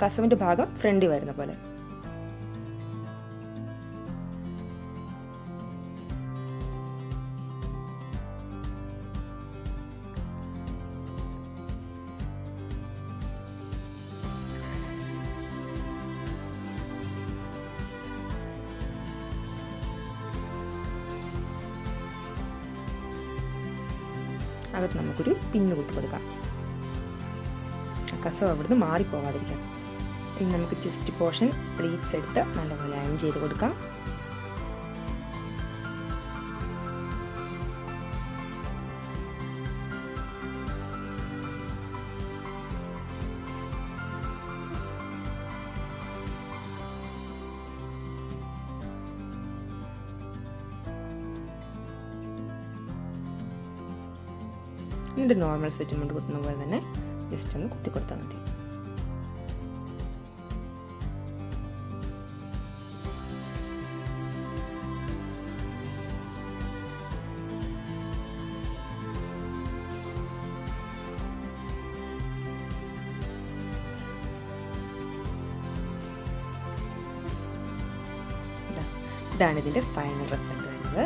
കസവിൻ്റെ ഭാഗം ഫ്രണ്ടിൽ വരുന്ന പോലെ. അകത്ത് നമുക്കൊരു പിന്ന് കുത്തി കൊടുക്കാം, കസവ് അവിടുന്ന് മാറിപ്പോകാതിരിക്കാം. ഇനി നമുക്ക് ചെസ്റ്റ് പോർഷൻ പ്ലീറ്റ്സ് എടുത്ത് നല്ലപോലെ അയൺ ചെയ്ത് കൊടുക്കാം. എന്നിട്ട് നോർമൽ സെറ്റും കൊണ്ട് കുത്തുന്ന പോലെ തന്നെ ജസ്റ്റ് ഒന്ന് കുത്തി കൊടുത്താൽ മതി. ഇതാണ് ഇതിൻ്റെ ഫൈനൽ റിസൾട്ട് വരുന്നത്.